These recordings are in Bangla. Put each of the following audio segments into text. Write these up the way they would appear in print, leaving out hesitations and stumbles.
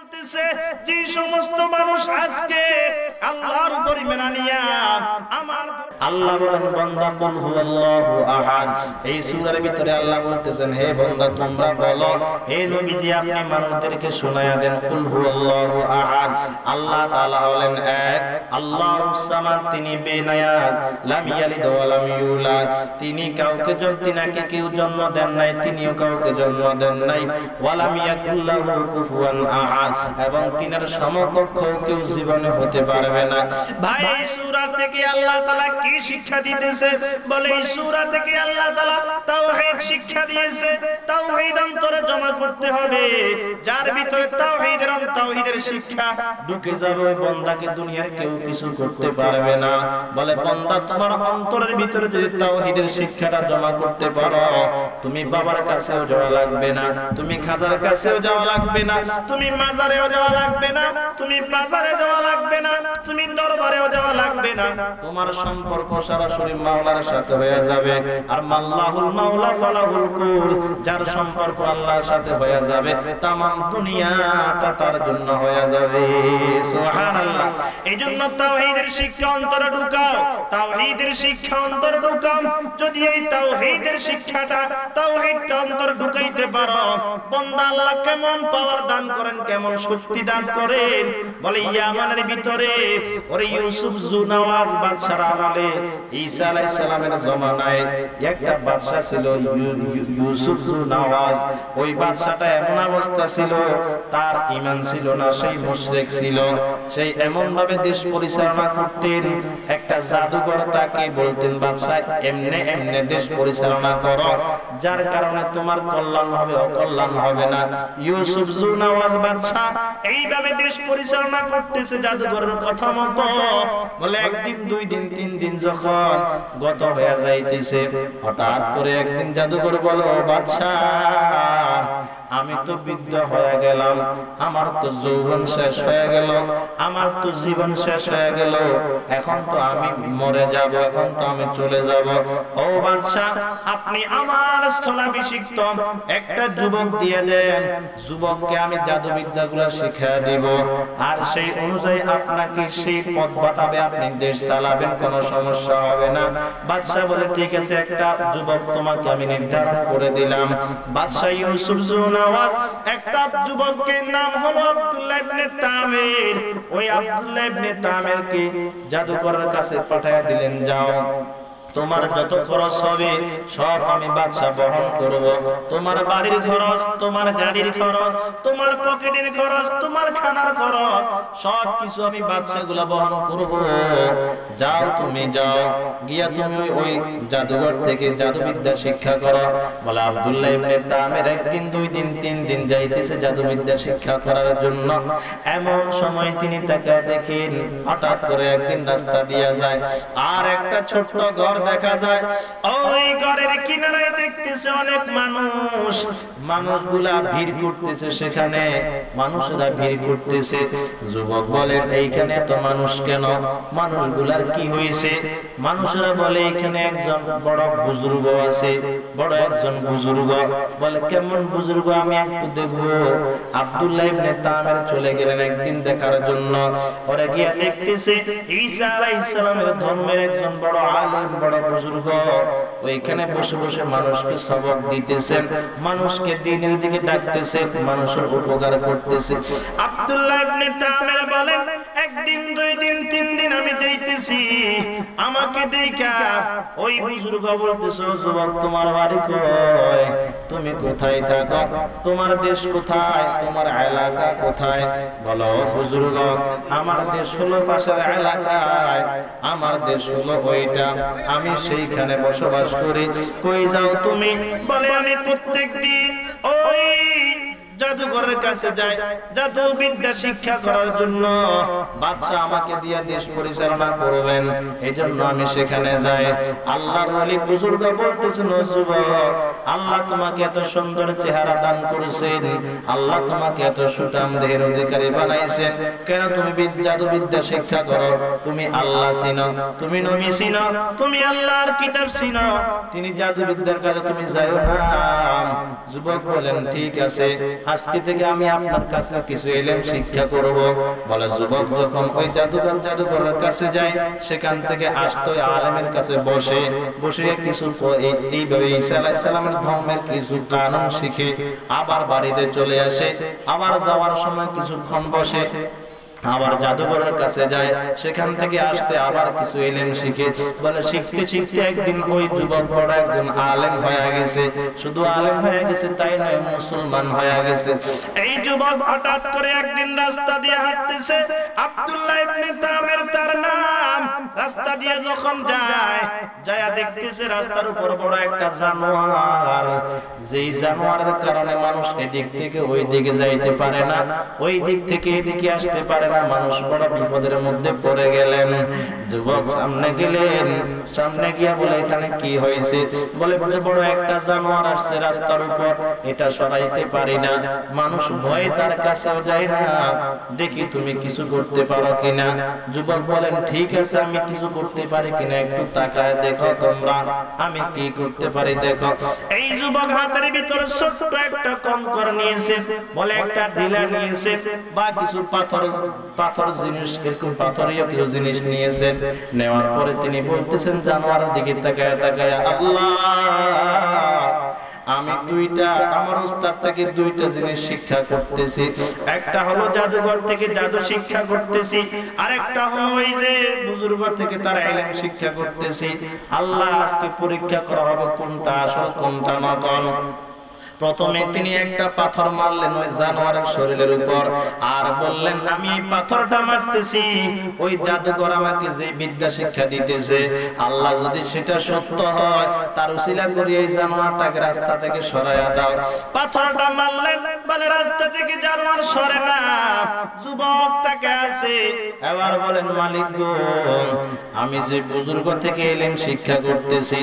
বলতেছে যে সমস্ত মানুষ আজকে আল্লাহর উপর ঈমান আনিয়া আমার আল্লাহ বলেন বান্দা কুল হুয়াল্লাহু আহাদ। এই সূরার ভিতরে আল্লাহ বলতেছেন হে বান্দা তোমরা বলো, হে নবীজি আপনি মানুষদেরকে শোনায়া দেন কুল হুয়াল্লাহু আহাদ। আল্লাহ তাআলা হলেন এক, আল্লাহুস সামাদ, তিনি বেনায়াত, লাম ইয়ালিদ ওয়া লাম ইউলাদ, তিনি কাউকে তিনাকে কেউ জন্ম দেন নাই, তিনিও কাউকে জন্ম দেন নাই, ওয়া লাম ইয়াকুল লাহু কুফুয়ান আহাদ, এবং তিনার সমকক্ষ কেউ জীবনে হতে পারবে না। ভাই এই সূরা থেকে আল্লাহ তাআলা কি শিক্ষা দিতেছে? বলে এই সূরা থেকে আল্লাহ তাআলা তাওহীদ শিক্ষা দিয়েছে। তাওহীদ অন্তরে জমা করতে হবে। যার ভিতরে তাওহীদের শিক্ষা ঢুকে যাবে ওই বান্দাকে দুনিয়ার কেউ কিছু করতে পারবে না। বলে বান্দা তোমার অন্তরের ভিতরে যদি তাওহীদের শিক্ষাটা জমা করতে পারো, তুমি বাবার কাছেও যাওয়া লাগবে না, তুমি খাজার কাছেও যাওয়া লাগবে না, তুমি মাজারেও যাওয়া লাগবে না, তুমি বাজারে যাওয়া লাগবে না, তুমি দরবারেও যাওয়া লাগবে না। তোমার সম্পর্ক সরাসরি মাওলার সাথে হয়ে যাবে। আর মাল্লাহুল মাওলা ফালাহুল কুল, যার সম্পর্ক আল্লাহর সাথে হয়ে যাবে তামাম দুনিয়াটা তার জন্য হয়ে যাবে। সুবহানাল্লাহ। এইজন্য তাওহীদের শিক্ষা অন্তরে ঢুকাও, তাওহীদের শিক্ষা অন্তরে ঢুকাও। যদি এই তাওহীদের শিক্ষাটা তাওহীদটা অন্তরে ঢুকাইতে পারো, বান্দা আল্লাহ কেমন পাওয়ার দান করেন, কেমন শক্তি দান করেন। বলে ইয়ামানের ভিতরে ওরে ইউসুফ জুনাওয়াজ বাদশার আমলে ঈসা আলাইহিস সালামের জমানায় একটা বাদশা ছিল ইউসুফ জুনাওয়াজ। ওই বাদশাটা এমন অবস্থা ছিল, তার ঈমান ছিল না, সেই মুশরিক ছিল। সেই এমন ভাবে দেশ পরিচালনা করতেন, একটা জাদুকর তাকে বলতেন বাদশা এমনে এমনে দেশ পরিচালনা করো, যার কারণে তোমার কল্যাণ হবে, অকল্যাণ হবে না। ইউসুফ জুনাওয়াজ বাদশা এইভাবে দেশ পরিচালনা করতেছে জাদুকরের কথা মতো। বলে একদিন, দুই দিন, তিন দিন যখন গত হয়ে যাইতেছে, হঠাৎ করে একদিন জাদুকর বলো বাদশা আমি তো বৃদ্ধ হয়ে গেলাম, আমার তো যৌবন শেষ হয়ে গেল, আমার তো জীবন শেষ হয়ে গেল, এখন তো আমি মরে যাব, এখন তো আমি চলে যাব। ও বাদশা আপনি আমার স্থলাভিষিক্ত একটা যুবক দিয়ে দেন, যুবককে আমি জাদুবিদ্যাগুলো শিখিয়ে দিব, আর সেই অনুযায়ী আপনাকে সেই পথ বাতাবে, আপনি দেশ চালাবেন, কোনো সমস্যা হবে না। বাদশা বলে ঠিক আছে, একটা যুবক তোমাকে আমি নির্ধারণ করে দিলাম। বাদশা ইউসুফ জুনাওয়াজ একটা যুবকের নাম হলো আব্দুল্লাহ ইবনে তামির। ওই আব্দুল্লাহ ইবনে তামিরকে জাদুকরের কাছে পাঠিয়ে দিলেন, যাও তোমার যত খরচ হবে সব আমি বাদশা বহন করব। তোমার বাড়ির খরচ, তোমার গাড়ির খরচ, তোমার পকেটের খরচ, তোমার খানার খরচ, সব কিছু আমি বাদশাগুলা বহন করব। যাও তুমি যাও, গিয়া তুমি ওই জাদুঘর থেকে জাদুবিদ্যা শিক্ষা করো। বলে আব্দুল্লাহ ইবনে তামির একদিন, দুই দিন, তিন দিন যাইতেছে জাদুবিদ্যা শিক্ষা করার জন্য। এমন সময় তিনি তাকে দেখেন, হঠাৎ করে একদিন রাস্তা দিয়া যায়, আর একটা ছোট্ট ঘর দেখা যায়। ওই ঘরের কিনারায় দেখতেছে অনেক মানুষ, মানুষগুলা ভিড় করতেছে, সেখানে মানুষরা ভিড় করতেছে। যুবক বলেন এইখানে এত মানুষ কেন, মানুষগুলার কি হয়েছে? মানুষরা বলে এখানে একজন বড় বুজুর্গ আছে, বড় একজন বুজুর্গ। বলে কেমন বুজুর্গ, আমি একটু দেখবো। আব্দুল্লাহ ইবনে তামির চলে গেলেন একদিন দেখার জন্য। ওরা গিয়া দেখতেছে ঈসা আলাইহিস সালামের ধর্মের একজন বড় আলেম, বড় বুজুর্গ ওইখানে বসে বসে মানুষকে সবক দিতেছেন, মানুষকে দ্বীনের দিকে ডাকতেছেন, মানুষের উপকার করতেছে। আব্দুল্লাহ ইবনে তামির বলেন একদিন, দুই দিন, তিন দিন আমি যাইতেছি, আমাকে দেখা ওই বুজুর্গ বলতেছে যুবক তোমার বাড়ি কই, তুমি কোথায় থাকো, তোমার দেশ কোথায়, তোমার এলাকা কোথায়? বলো বুজুর্গ আমার দেশ হলো পাশের এলাকায়, আমার দেশ হলো ওইটা, আমি সেইখানে বসবাস করি। কই যাও তুমি? বলে আমি প্রত্যেকদিন ওই জাদুঘরের কাছে যাই জাদু বিদ্যা শিক্ষা করার জন্য, বাদশা আমাকে দিয়ে দেশ পরিচালনা করবেন, এইজন্য আমি সেখানে যাই। আল্লাহর ওলি বুজুর্গ বলতেছেন যুবক আল্লাহ তোমাকে এত সুন্দর চেহারা দান করেছেন, আল্লাহ তোমাকে এত সুঠাম দেহের অধিকারী বানাইছেন, কেন তুমি জাদু বিদ্যা শিক্ষা করো? তুমি আল্লাহ চিনো, তুমি নবী চিনো, তুমি আল্লাহর কিতাব চিনো, তিনি জাদু বিদ্যার কাজে তুমি যাও না। যুবক বলেন ঠিক আছে আজকে থেকে আমি আপনার কাছে কিছু ইলম শিক্ষা করব। বলে যুবক যখন ওই জাদুঘরের কাছে যায়, সেখান থেকে আসতো আলেমের কাছে বসে কিছু এইভাবে ঈসা আলাইহিস সালামের ধর্মের কিছু কানুন শিখে আবার বাড়িতে চলে আসে। আবার যাওয়ার সময় কিছুক্ষণ বসে, আবার জাদুঘরের কাছে যায়, সেখান থেকে আসতে আবার কিছু ইলম শিখে। বলে শিখতে শিখতে একদিন ওই যুবক বড় একজন আলেম হয়ে গেছে। শুধু আলেম হয়ে গেছে তাই নয়, মুসলমান হয়ে গেছে। এই যুবক হঠাৎ করে একদিন রাস্তা দিয়ে হাঁটতেছে, আব্দুল্লাহ ইবনে তামির তার নাম। রাস্তা দিয়ে যখন যায় দেখতেছে রাস্তার উপর বড় একটা জানোয়ার। যেই জানোয়ারের কারণে মানুষ এদিক থেকে ওই দিকে যাইতে পারে না, ওই দিক থেকে এদিকে আসতে পারে না। মানুষ বড় বিপদের মধ্যে পড়ে গেলেন। যুবক সামনে গেলেন, সামনে গিয়া বলে এখানে কি হয়েছে? বলে বড় একটা জানোয়ার আসছে রাস্তার উপর, এটা সরাইতে পারি না। মানুষ ভয়ে তার কাছেও যায় না। দেখি তুমি কিছু করতে পারো কিনা। যুবক বলেন ঠিক আছে, আমি কিছু করতে পারি কিনা একটু তাকায় দেখো তোমরা, আমি কি করতে পারি দেখো। এই যুবক হাতের ভিতরে ছোট্ট একটা কঙ্কর নিয়েছে, বলে একটা ঢিলা নিয়েছে বা কিছু পাথর জিনিস, এরকম পাথরীয় কিছু জিনিস নিয়েছেন। নেওয়ার পরে তিনি বলতেছেন জানোয়ারের দিকে তাকায় তাকায়, আল্লাহ আমি আমার উস্তাদ থেকে দুইটা জিনিস শিক্ষা করতেছি। একটা হলো জাদুঘর থেকে জাদু শিক্ষা করতেছি, আর একটা হলো ওই যে বুজুর্গ থেকে তার ইলম শিক্ষা করতেছি। আল্লাহ আজকে পরীক্ষা করা হবে কোনটা আসল কোনটা নকল। প্রথমে তিনি একটা পাথর মারলেন ওই জানোয়ারের শরীরের উপর, আর বললেন আমি এই পাথরটা মারতেছি ওই জাদুকর আমাকে যে বিদ্যা শিক্ষা দিতেছে, আল্লাহ যদি সেটা সত্য হয় তার উসিলা করে এই জানোয়ারটাকে রাস্তা থেকে সরাইয়া দাও। পাথরটা মারলেন, বলে রাস্তা থেকে জানোয়ার সরে না। যুবক তাকে আছে, এবার বলেন মালিক গো, আমি যে বুজুর্গ থেকে ইলম শিক্ষা করতেছি,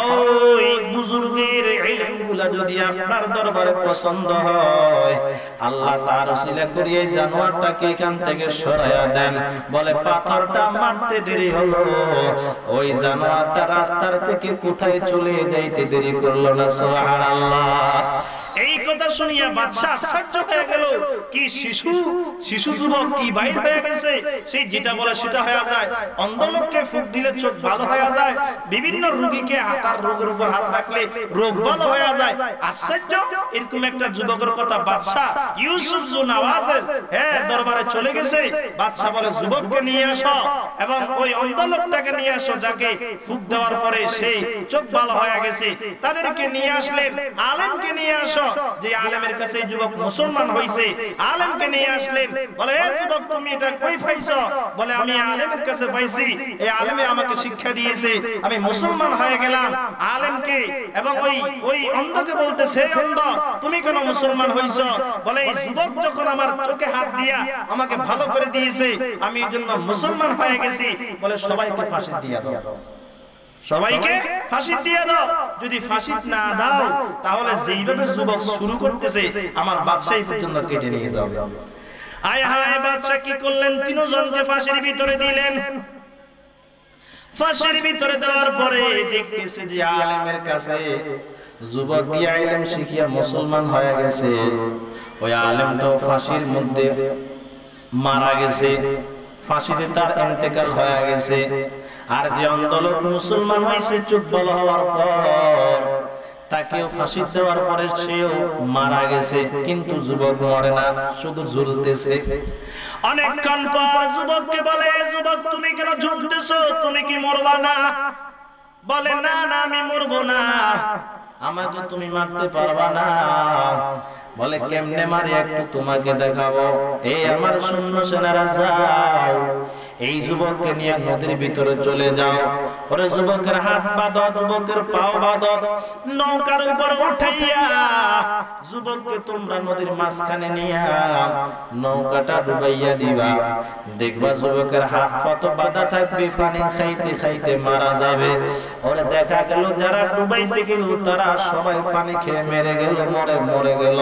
ওই বুজুর্গের ইলমগুলা যদি আপনার দরবারে পছন্দ হয়, আল্লাহ তার উসিলা করিয়ে জানোয়ারটাকে এখান থেকে সরাইয়া দেন। বলে পাথরটা মারতে দেরি হলো, ওই জানোয়ারটা রাস্তার থেকে কোথায় চলে যাইতে দেরি করলো না। সুবহানাল্লাহ। এই কথা শুনিয়া বাদশা আশ্চর্য হয়ে গেল। কি শিশু যুবক কি বাইর হয়ে গেছে, সেই যেটা বলে সেটা হয়ে যায়। অন্ধ লোককে ফুঁক দিলে চোখ ভালো হয়ে যায়, বিভিন্ন রোগীকে হাতার রোগের উপর হাত রাখলে রোগ ভালো হয়ে যায়। আশ্চর্য, এরকম একটা যুবকের কথা বাদশা ইউসুফ জুনাওয়াজের দরবারে চলে গেছে। বাদশা বলে যুবককে নিয়ে আসো এবং ওই অন্ধ লোকটাকে নিয়ে আসো, যাকে ফুঁক দেওয়ার পরে সেই চোখ ভালো হয়ে গেছে। তাদেরকে নিয়ে আসলেন। আলেমকে নিয়ে আসো, যে আলেমের কাছে যুবক মুসলমান হইছে, আলেমকে নিয়ে আসলেন। বলে এই যুবক তুমি এটা কই পাইছো? বলে আমি আলেমের কাছে পাইছি, এই আলেমে আমাকে শিক্ষা দিয়েছে, আমি মুসলমান হয়ে গেলাম। আলেমকে এবং ওই অন্ধকে বলতেছে, হে অন্ধ তুমি কেন মুসলমান হইছো? বলে এই যুবক যখন আমার চোখে হাত দিয়া আমাকে ভালো করে দিয়েছে, আমি এজন্য মুসলমান হয়ে গেছি। বলে সবাইকে ফাঁসি দিয়া দাও, সবাইকে ফাঁসি দিয়ে দাও। যদি ফাঁসি না দাও তাহলে যেইভাবে যুবক শুরু করতেছে আমার বাদশাহ পর্যন্ত কেটে নিয়ে যাবে। আয় হায়, বাদশা কি করলেন? তিনজনকে ফাঁসির ভিতরে দিলেন। ফাঁসির ভিতরে দেওয়ার পরে দেখতেছে যে আলেমের কাছে যুবক গিয়ে ইলম শিখিয়া মুসলমান হয়ে গেছে। ওই আলেমটাও ফাঁসির মধ্যে মারা গেছে, ফাঁসিতে তার ইন্তেকাল হয়ে গেছে। আর যে অন্ধলোক মুসলমান হয়েছে চোখ ভালো হওয়ার পর, তাকেও ফাঁসি দেওয়ার পরে সেও মারা গেছে, কিন্তু যুবক মরে না, শুধু ঝুলতেছে। অনেকক্ষণ পর যুবককে বলে, যুবক তুমি কেন ঝুলতেছো? তুমি কি মরবা না? বলে না না আমি মরবো না, আমাকে তুমি মারতে পারবা না। বলে কেমনে মারি একটু তোমাকে দেখাবো। এই আমার সৈন্য সেনারা যাও, এই যুবককে নিয়ে নদীর ভিতরে চলে যাও। ওরে যুবকের হাত বাঁধো, যুবকের পাও বাঁধো, নৌকার উপর উঠাইয়া যুবককে তোমরা নদীর মাঝখানে নিয়ে নৌকাটা ডুবাইয়া দিবা। দেখবা যুবকের হাত পা বাঁধা থাকবে, পানি খাইতে খাইতে মারা যাবে। ওরে দেখা গেল যারা ডুবাইতে গেল তারা সবাই পানি খেয়ে মেরে গেল, মরে গেল।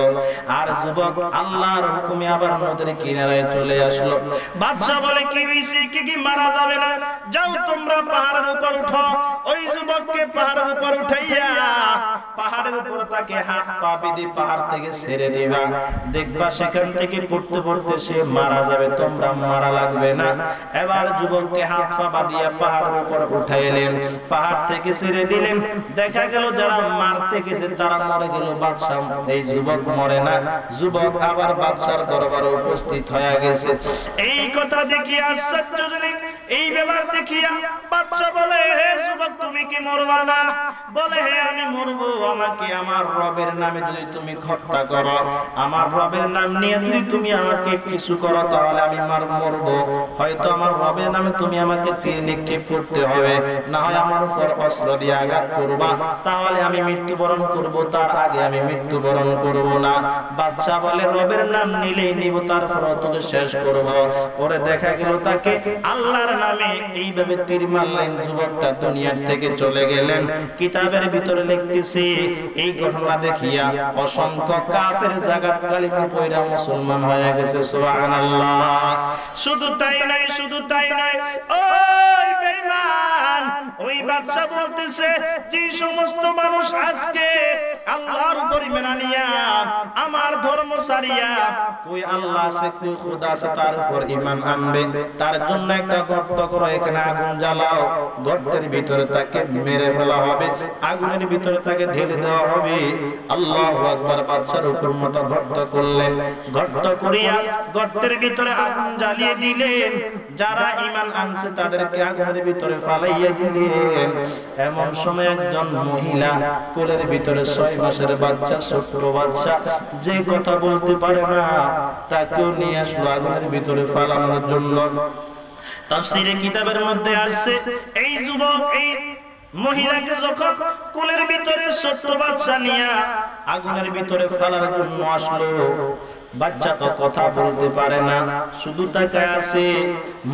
আর যুবক আল্লাহর হুকুমে আবার নদীর কিনারায় চলে আসলো। বাদশা বলে কি হইছে? কি মারা যাবে না? যাও তোমরা পাহাড়ের উপর উঠো, ওই যুবককে পাহাড়ের উপর উঠাইয়া পাহাড়ের উপর তাকে হাত পা বেঁধে পাহাড় থেকে ছেড়ে দিবা, দেখবা সেখান থেকে পড়তে পড়তে সে মারা যাবে, তোমরা মারা লাগবে না। এবার যুবককে হাত পা বাঁধিয়া পাহাড়ের উপর উঠাইলেন, পাহাড় থেকে ছেড়ে দিলেন। দেখা গেল যারা মারতে গেছে তারা মরে গেল, বাদশা এই যুবক মরে না, যুবক আবার বাদশার দরবারে উপস্থিত হয়ে গেছে। এই কথা দেখিয়া আশ্চর্যজনক এই ব্যাপার দেখিয়া বাদশা বলে, হে যুবক তুমি কি মরবা না? বলে, হে আমি মরবো, আমাকে আমার রবের নামে যদি তুমি হত্যা করো, আমার রবের নাম নিয়ে যদি তুমি আমাকে কিছু করো তাহলে আমি মরবো। হয়তো আমার রবের নামে তুমি আমাকে তীর নিক্ষেপ করতে হবে, না হয় আমার উপর অস্ত্র দিয়ে আঘাত করবা, তাহলে আমি মৃত্যুবরণ করব, তার আগে আমি মৃত্যুবরণ করব না। বাদশা বলে, রবের নাম নিলেই নিব, তারপর তোকে শেষ করব। ওরে দেখা গেল তাকে আল্লাহর নামে এইভাবে তীর মারলেন, যুবকটা দুনিয়ার থেকে চলে গেলেন। কিতাবের ভিতরে লিখতেছে এই ঘটনা দেখিয়া অসংখ্য কাফের জাগাত কালিমা পয়রা মুসলমান হয়ে গেছে। সুবহানাল্লাহ। শুধু তাই নয়, শুধু তাই নয়, ওই বেঈমান ওই বাদশা বলতেছে যে সমস্ত মানুষ আজকে আল্লাহর উপর ঈমান আনিয়া আমার ধর্ম ছাড়িয়া কই আল্লাহ আছে কই খোদা আছে তার উপর ঈমান আনবে, তার জন্য একটা গর্ত করো, এখানে আগুন জ্বালাও, গর্তের ভিতরে তাকে মেরে ফেলা হবে, আগুনের ভিতরে তাকে ঢেলে দেওয়া হবে। আল্লাহু আকবার। বাদশার হুকুম মতো গর্ত করলেন, গর্ত করিয়া গর্তের ভিতরে আগুন জ্বালিয়ে দিলেন। যারা ঈমান আনছে তাদেরকে আগুনের ভিতরে ফালাইয়া দিলেন। এমন সময় একজন মহিলা কোলের ভিতরে 6 মাসের বাচ্চা, ছোট্ট বাচ্চা, যে কথা বলতে পারে না, তাকেও নিয়ে আসলো আগুনের ভিতরে ফালানোর জন্য। তাফসীরে কিতাবের মধ্যে আসছে এই যুবক এই মহিলাকে যখন কোলের ভিতরে ছোট্ট বাচ্চা নিয়ে আগুনের ভিতরে ফেলার জন্য আসলো, বাচ্চা তো কথা বলতে পারে না, শুধু তাকায় আছে।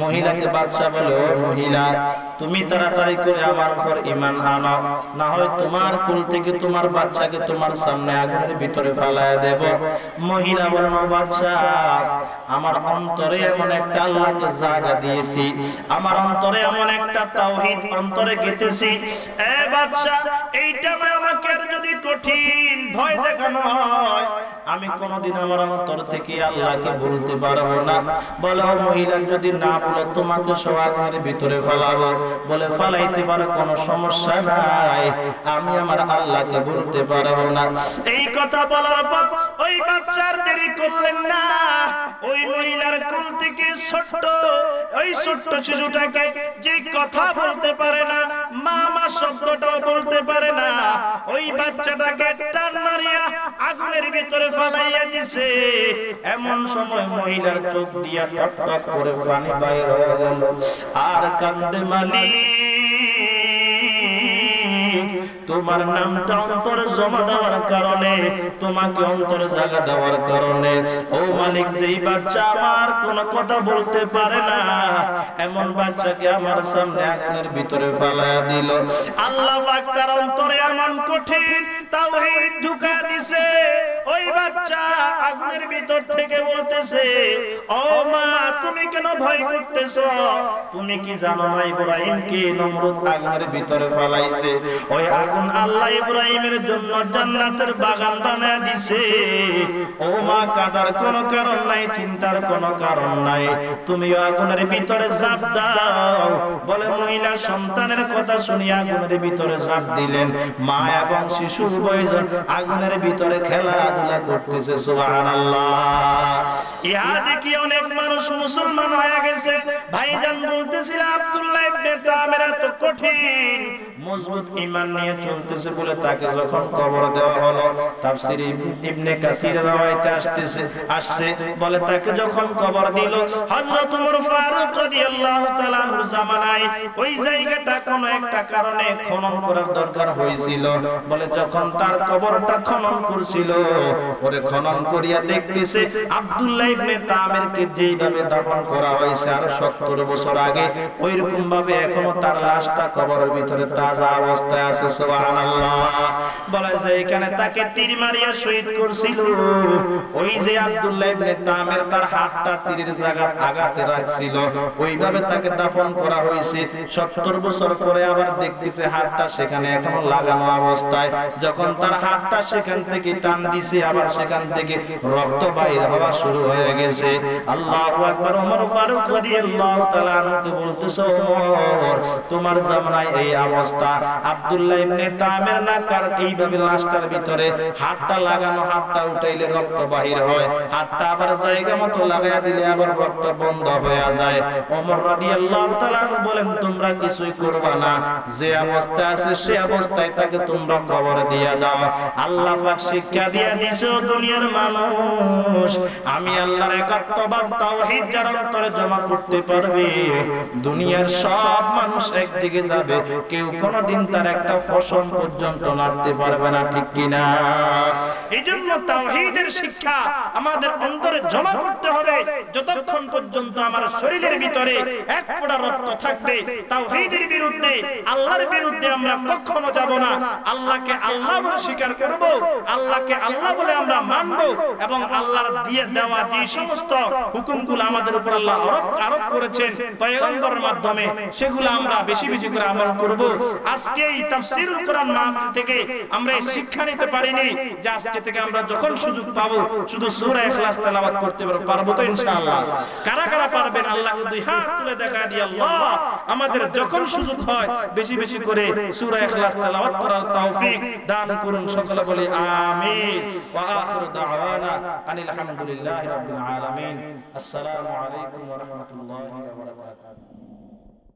মহিলাকে বাদশা বলে, ও মহিলা, তুমি তাড়াতাড়ি করে আমার উপর ঈমান আনো, না হয় তোমার কোল থেকে তোমার বাচ্চাকে তোমার সামনে আগুনের ভিতরে ফেলায় দেব। মহিলা বলেন, ও বাদশা, আমার অন্তরে এমন একটা আল্লাহকে জায়গা দিয়েছি, আমার অন্তরে এমন একটা তাওহীদ অন্তরে গেঁথেছি, এ বাদশা, এইটা না আমাকে আর যদি কঠিন ভয় দেখানো হয়, আমি কোনদিন আমার অন্তর থেকে আল্লাহকে বলতে পারবো না। বলে, ও মহিলা, যদি না বলো তোমাকে আগুনের ভিতরে ফেলাবো। বলে, ফালাইতে পারো, কোনো সমস্যা নাই, আমি আমার আল্লাহকে বলতে পারবো না। এই কথা বলার পর ওই বাচ্চার দেরি করলেন না, ওই মহিলার কোল থেকে ওই ছোট্ট শিশুটাকে, যে কথা বলতে পারে না, মা শব্দটাও বলতে পারে না, ওই বাচ্চাটাকে টান মারিয়া আগুনের ভিতরে ফালাইয়া দিছে। এমন সময় মহিলার চোখ দিয়া টপ টপ করে পানি বাইর হয়ে গেল, আর কান্দে, মালিক, তোমার নামটা অন্তরে জমা দেওয়ার কারণে, তোমাকে অন্তরে জায়গা দেওয়ার কারণে, ও মালিক, যেই বাচ্চা আমার কোনো কথা বলতে পারে না, এমন বাচ্চাকে আমার সামনে আগুনের ভিতরে ফেলায়া দিল। আল্লাহ পাক তার অন্তরে এমন কঠিন তাওহীদ ঢুকা দিছে, ওই বাচ্চা আগুনের ভিতর থেকে বলতেছে, ও মা, তুমি কেন ভয় করতেছো? তুমি কি জানো না ইব্রাহিমকে নমরুদ আগুনের ভিতরে ফেলাইছে? ওই আগুন আল্লাহ ইব্রাহিমের জন্য জান্নাতের বাগান বানায় দিছে। ও মা, কাদার কোনো কারণ নাই, চিন্তার কোনো কারণ নাই, তুমি আগুনের ভিতরে ঝাঁপ দাও। বলে, মহিলা সন্তানের কথা শুনিয়া আগুনের ভিতরে ঝাঁপ দিলেন। মা এবং শিশু উভয়জন আগুনের ভিতরে খেলাধুলা করতেছে। সুবহানাল্লাহ। ইহা দেখি অনেক মানুষ মুসলমান হয়ে গেছে। ভাইজান বলতেছিল আব্দুল্লাহ ইবনে তামির তো কঠিন মজবুত ঈমান নিয়ে চলতেছে বলে তাকে যখন কবর দেওয়া হলো, তাফসীর ইবনে কাসিরের রওয়ায়াতে আসছে, বলে তাকে যখন কবর দিল হযরত ওমর ফারুক রাদিয়াল্লাহু তাআলা আনহুর জামানায় ওই জায়গাটা কোন একটা কারণে খনন করার দরকার হয়েছিল। বলে যখন তার কবরটা খনন করছিল, ওরে খনন করিয়া দেখতেছে আব্দুল্লাহ ইবনে তামিরকে যেইভাবে দাফন করা হয়েছে আরো 70 বছর আগে, ওইরকম ভাবে এখনো তার লাশটা কবরের ভিতরে তাজা অবস্থায় আছে। সুবহানাল্লাহ। বলা যায় এখানে তাকে তীর মারিয়া শহীদ করছিল ওই যে আব্দুল্লাহ ইবনে তামির, তার হাতটা তীরের জায়গায় আঘাতে রাখছিল, ওইভাবে তাকে দাফন করা হয়েছে। 70 বছর পরে আবার দেখতেছে হাতটা সেখানে এখনো লাগানো অবস্থায়। যখন তার হাতটা সেখান থেকে টান দিছে, আবার সেখান থেকে রক্ত বাইর হওয়া শুরু হয়ে গেছে। আল্লাহু আকবার। ওমর ফারুক রাদিয়াল্লাহু তাআলা আনহুকে বলতেছে, ওমর তোমার জামানায় এই অবস্থা, আব্দুল্লাহ ইবনে তামির না কার এইভাবে লাশটার ভিতরে হাতটা লাগানো, হাতটা উঠাইলে রক্ত বাহির হয়, হাতটা আবার জায়গা মতো লাগায়া দিলে আবার রক্ত বন্ধ হয়ে যায়। ওমর রাদিয়াল্লাহু তাআলা বলেন তোমরা কিছুই করবা না, যে অবস্থায় আছে সে অবস্থায় তাকে তোমরা কবর দিয়া দাও। আল্লাহ পাক শিক্ষা দিয়া দিছো দুনিয়ার মানুষ, আমি আল্লাহর একাত্মবাদ তাওহীদ যার অন্তরে জমা করতে পারবে, দুনিয়ার সব মানুষ একদিকে যাবে, কেউ কোনোদিন তার একটা ফসল পর্যন্ত নাড়তে পারবে না, ঠিক কিনা? এইজন্য তাওহীদের শিক্ষা আমাদের অন্তরে জমা করতে হবে। যতক্ষণ পর্যন্ত আমার শরীরের ভিতরে এক ফোঁটা রক্ত থাকবে, তাওহীদের বিরুদ্ধে, আল্লাহর বিরুদ্ধে আমরা কখনো যাব না। আল্লাহকে আল্লাহ বলে স্বীকার করব, আল্লাহকে আল্লাহ বলে আমরা মানব, এবং আল্লাহর দিয়ে দেওয়া যে সমস্ত হুকুমগুলো আমাদের উপর আল্লাহ আরোপ করেছেন পয়গম্বরের মাধ্যমে, সেগুলো আমরা বেশি বেশি করে আমল করব। আজকে এই তাফসীরুল কোরআন মাহফিল থেকে আমরা এই শিক্ষা নিতে পারিনি যে আজকে থেকে আমরা যখন সুযোগ পাবো শুধু সূরা ইখলাস তেলাওয়াত করতে পারবো তো ইনশাআল্লাহ? কারা কারা পারবেন আল্লাহকে দুই হাত তুলে দেখা দিয়ে, আল্লাহ আমাদের যখন সুযোগ হয় বেশি বেশি করে সূরা ইখলাস তেলাওয়াত করার তৌফিক দান করুন। সকলে বলি আমিন। ওয়া আখিরু দাওয়ানা আনিল হামদুলিল্লাহি রাব্বিল আলামিন। আসসালামু আলাইকুম ওয়া রাহমাতুল্লাহি ওয়া বারাকাতুহু।